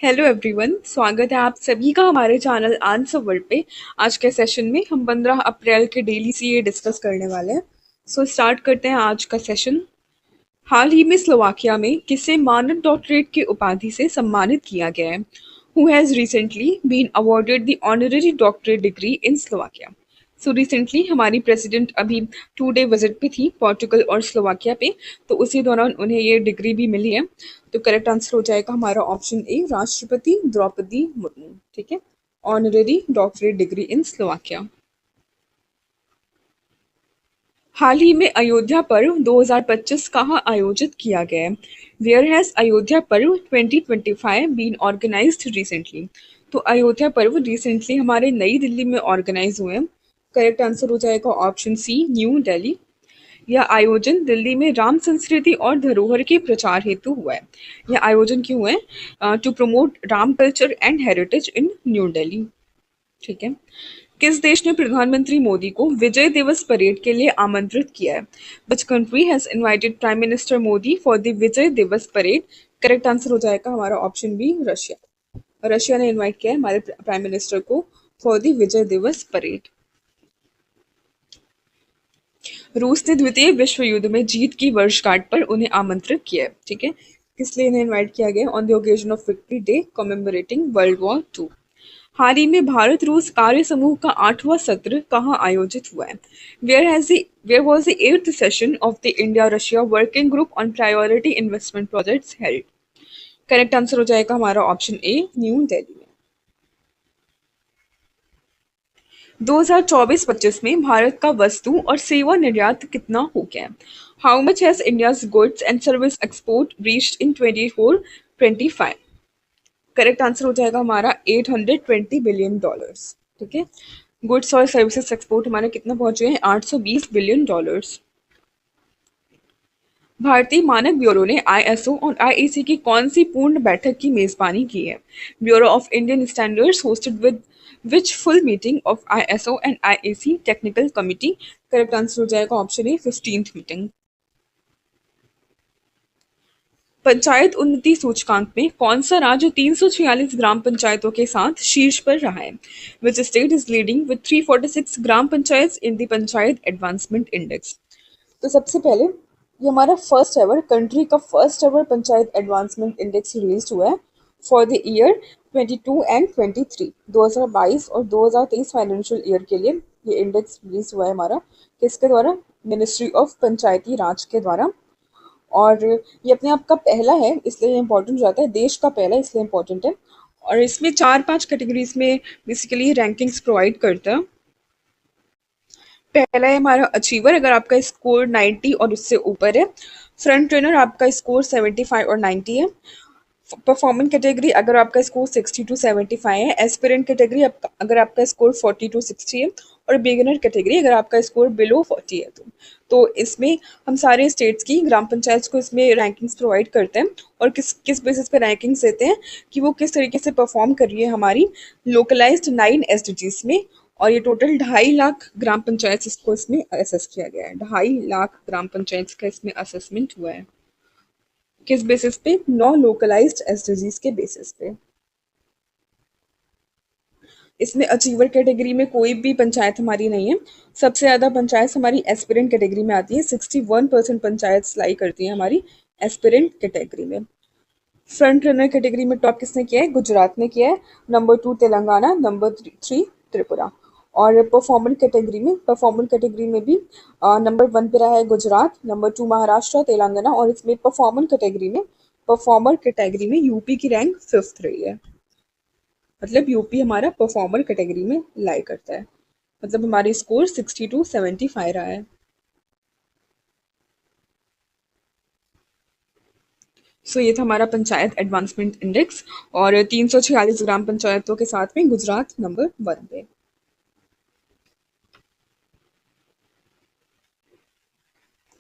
Hello everyone, स्वागत है आप सभी का हमारे चैनल आंसर वर्ल्ड पे। आज के सेशन में हम 15 अप्रैल के डेली सीए डिस्कस करने वाले हैं। स्टार्ट करते हैं आज का सेशन। हाल ही में स्लोवाकिया में किसे मानद डॉक्टरेट की उपाधि से सम्मानित किया गया है? Who has recently been awarded the honorary doctorate degree in Slovakia? So recently हमारी प्रेसिडेंट अभी 2 डे विजिट पे थी पोर्टुगल और स्लोवाकिया पे, तो उसी दौरान उन्हें ये डिग्री भी मिली है। तो करेक्ट आंसर हो जाएगा हमारा ऑप्शन ए, राष्ट्रपति द्रौपदी मुर्मू। ठीक है, honorary doctorate degree in Slovakia. हाल ही में अयोध्या पर्व 2025 कहाँ आयोजित किया गया है? वेयर हैज अयोध्या पर्व 2025 बीन ऑर्गेनाइज्ड रिसेंटली? तो अयोध्या पर्व रिसेंटली हमारे नई दिल्ली में ऑर्गेनाइज हुए हैं। करेक्ट आंसर हो जाएगा ऑप्शन सी, न्यू दिल्ली। यह आयोजन दिल्ली में राम संस्कृति और धरोहर के प्रचार हेतु हुआ है। यह आयोजन क्यों हुआ है? To promote Ram culture and heritage in new Delhi. ठीक है। किस देश ने प्रधानमंत्री मोदी को विजय दिवस परेड के लिए आमंत्रित किया है? Which country has invited prime minister Modi for the Vijay Diwas parade? Correct answer हो जाएगा हमारा ऑप्शन बी, रशिया। रशिया ने इनवाइट किया है हमारे प्राइम मिनिस्टर को for the Vijay Diwas parade. रूस ने द्वितीय विश्व युद्ध में जीत की वर्षगांठ पर उन्हें आमंत्रित किया है। ठीक है, किस लिए इन्हें इनवाइट किया गया? On the occasion of victory day commemorating world war 2। हाल ही में भारत रूस कार्य समूह का 8वां सत्र कहाँ आयोजित हुआ है? Where was the 8th session of the India Russia working group on priority investment projects held? Correct answer हो जाएगा हमारा ऑप्शन ए, न्यू दिल्ली में। 2024-25 में भारत का वस्तु और सेवा निर्यात कितना हो गया है? How much has India's goods and service export reached in 24-25? Correct answer हो जाएगा हमारा $820 बिलियन। ठीक है, गुड्स और सर्विसेज एक्सपोर्ट हमारे कितना पहुंचे हैं? $820 बिलियन। भारतीय मानक ब्यूरो ने आईएसओ और आईएसी की कौन सी पूर्ण बैठक की मेजबानी की है? Bureau of Indian standards hosted with which full meeting of ISO and IAC technical committee? Correct answer हो जाएगा option A, 15th meeting. Panchayat उन्नति सूचकांक में कौन सा राज्य 346 ग्राम पंचायतों के साथ शीर्ष पर रहा है? Which state is leading with 346 gram panchayat in the panchayat advancement index? तो सबसे पहले ये हमारा फर्स्ट एवर कंट्री का first ever panchayat advancement index release हुआ है फॉर द ईयर 22 एंड 23, 2022 और 2023 फाइनेंशियल ईयर के लिए ये इंडेक्स रिलीज हुआ है हमारा। किसके द्वारा? मिनिस्ट्री ऑफ पंचायती राज के द्वारा। और ये अपने आप का पहला है, इसलिए ये इंपॉर्टेंट हो जाता है, देश का पहला इसलिए इंपॉर्टेंट है। और इसमें 4-5 कैटेगरीज में बेसिकली रैंकिंग्स प्रोवाइड करता है। पहला है हमारा अचीवर, अगर आपका स्कोर 90 और उससे ऊपर है। फ्रंट रनर आपका स्कोर 75 और 90 है। परफॉर्मेंस कैटेगरी अगर आपका स्कोर 60 to 75 है। एस्पिरेंट कैटेगरी अगर आपका स्कोर 40 to 60 है। और बिगिनर कैटेगरी अगर आपका स्कोर बिलो 40 है। तो इसमें हम सारे स्टेट्स की ग्राम पंचायत को इसमें रैंकिंग्स प्रोवाइड करते हैं। और किस किस बेसिस पे रैंकिंग्स देते हैं कि वो किस तरीके से परफॉर्म कर रही है हमारी लोकलाइज्ड 9 एसडीजीज में। और ये टोटल 2.5 लाख ग्राम पंचायत इसको इसमें असेस किया गया है। 2.5 लाख ग्राम पंचायत का इसमें असेसमेंट हुआ है। किस बेसिस पे? 9 लोकलाइज्ड एसडीजीज के बेसिस पे। इसमें अचीवर कैटेगरी में कोई भी पंचायत हमारी नहीं है। सबसे ज्यादा पंचायत हमारी एस्पिरेंट कैटेगरी में आती है। 61% पंचायत लाई करती है हमारी एस्पिरेंट कैटेगरी में। फ्रंट रनर कैटेगरी में टॉप किसने किया है? गुजरात ने किया है। Number 2 Telangana, number 3 Tripura. और परफॉर्मेंस कैटेगरी में भी नंबर 1 पे रहा है गुजरात, नंबर 2 महाराष्ट्र, तेलंगाना। और इसमें परफॉर्मर कैटेगरी में यूपी की रैंक 5th रही है। मतलब यूपी हमारा परफॉर्मर कैटेगरी में लाई करता है। मतलब हमारी स्कोर 60 to 75 रहा है। ये था हमारा पंचायत एडवांसमेंट इंडेक्स। और 346 ग्राम पंचायतों के साथ में गुजरात नंबर 1 पे।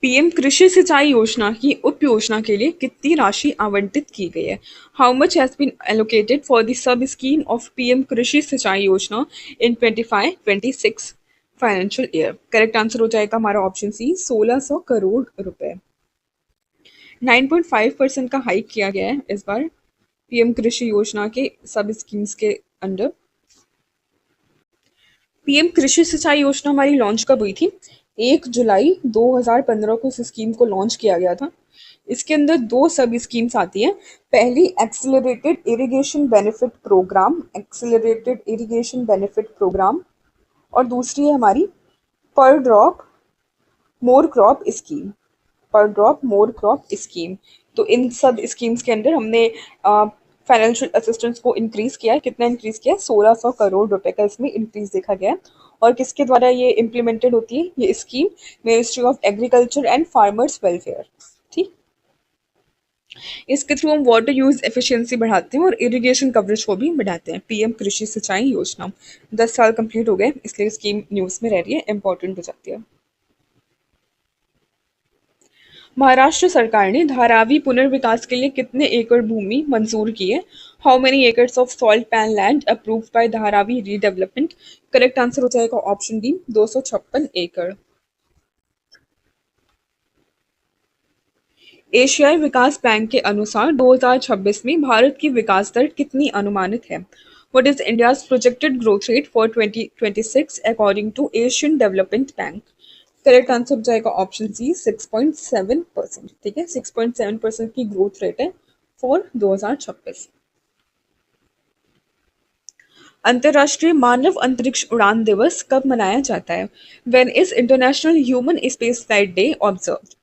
पीएम कृषि सिंचाई योजना की उप योजना के लिए कितनी राशि आवंटित की गई है? How much has been allocated for the sub scheme of PM Krishi Sinchai Yojana in 25-26 financial year? Correct answer हो जाएगा हमारा ऑप्शन सी, 1600 करोड़ रुपए। 9.5% का हाइक किया गया है इस बार पीएम कृषि योजना के सब स्कीम्स के अंडर। पीएम कृषि सिंचाई योजना हमारी लॉन्च कब हुई थी? 1 जुलाई 2015 को इस स्कीम को लॉन्च किया गया था। इसके अंदर दो सब स्कीम्स आती हैं। पहली accelerated irrigation benefit programme, accelerated irrigation benefit programme, और दूसरी है हमारी per drop more crop scheme, per drop more crop scheme. तो इन सब स्कीम्स के अंदर हमने फाइनेंशियल असिस्टेंस को इंक्रीज किया है। कितना इंक्रीज किया है? 1600 करोड़ रुपए का इसमें इंक्रीज देखा गया है। और किसके द्वारा ये इम्प्लीमेंटेड होती है ये scheme? Ministry of agriculture and farmers welfare. ठीक, इसके थ्रू हम वाटर यूज एफिशिएंसी बढ़ाते हैं और इरिगेशन कवरेज को भी बढ़ाते हैं। पीएम कृषि सिंचाई योजना 10 साल कंप्लीट हो गए, इसलिए स्कीम न्यूज में रह रही है, इंपॉर्टेंट हो जाती है। महाराष्ट्र सरकार ने धारावी पुनर्विकास के लिए कितने एकड़ भूमि मंजूर की है? How many acres of salt pan land approved by Dharavi redevelopment? Correct answer हो जाएगा ऑप्शन डी, 256 एकड़। एशियाई विकास बैंक के अनुसार 2026 में भारत की विकास दर कितनी अनुमानित है? What is India's projected growth rate for 2026 according to Asian Development Bank? Correct answer हो जाएगा ऑप्शन सी, 6.7%। ठीक है, 6.7% की ग्रोथ रेट है फॉर 2026। अंतर्राष्ट्रीय मानव अंतरिक्ष उड़ान दिवस कब मनाया जाता है? When is International Human Space Flight Day observed?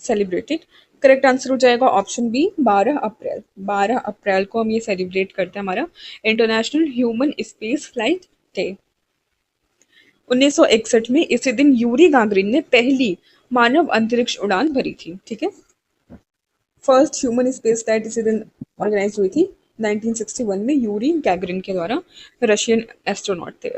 Celebrated? Correct answer हो जाएगा ऑप्शन बी, 12 अप्रैल। 12 अप्रैल को हम ये सेलिब्रेट करते हैं, हमारा international human space flight day. 1961 में इसी दिन यूरी गागरिन ने पहली मानव अंतरिक्ष उड़ान भरी थी। ठीक है, फर्स्ट ह्यूमन स्पेस फ्लाइट इसी दिन ऑर्गेनाइज हुई थी 1961 में, यूरी गैगरिन के द्वारा, रशियन एस्ट्रोनॉट थे।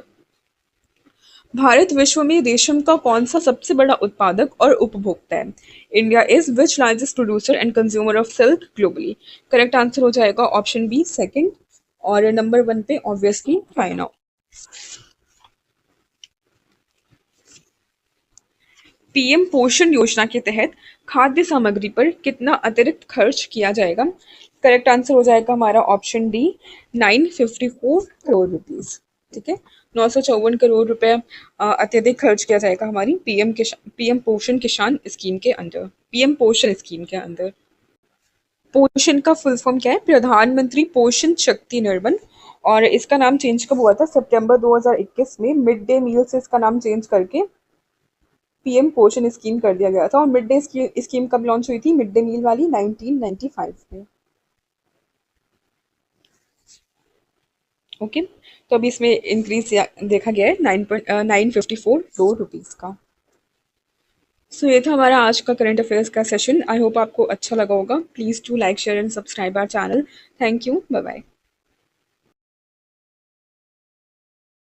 भारत विश्व में रेशम का कौन सा सबसे बड़ा उत्पादक और उपभोक्ता है? India is which largest producer and consumer of silk globally? Correct answer हो जाएगा ऑप्शन बी, सेकंड। और नंबर 1 पे ऑब्वियसली चाइना। पीएम पोषण योजना के तहत खाद्य सामग्री पर कितना अतिरिक्त खर्च किया जाएगा? करेक्ट आंसर हो जाएगा हमारा ऑप्शन डी, 954 करोड़ रुपीज। ठीक है, 954 करोड़ रुपए अत्यधिक खर्च किया जाएगा हमारी पीएम पोषण किसान स्कीम के अंदर, पीएम पोषण स्कीम के अंदर। पोषण का फुल फॉर्म क्या है? प्रधानमंत्री पोषण शक्ति निर्माण। और इसका नाम चेंज कब हुआ था? सितंबर 2021 में मिड डे मील से इसका नाम चेंज करके पीएम पोषण स्कीम कर दिया गया था। और मिड डे स्कीम कब लॉन्च हुई थी? मिड डे मील वाली 1995 में। ओके, तो अभी इसमें इंक्रीज देखा गया है 954 रुपीज का। सो ये था हमारा आज का करंट अफेयर्स का सेशन। आई होप आपको अच्छा लगा होगा। Please to like share and subscribe our channel. Thank you, bye bye.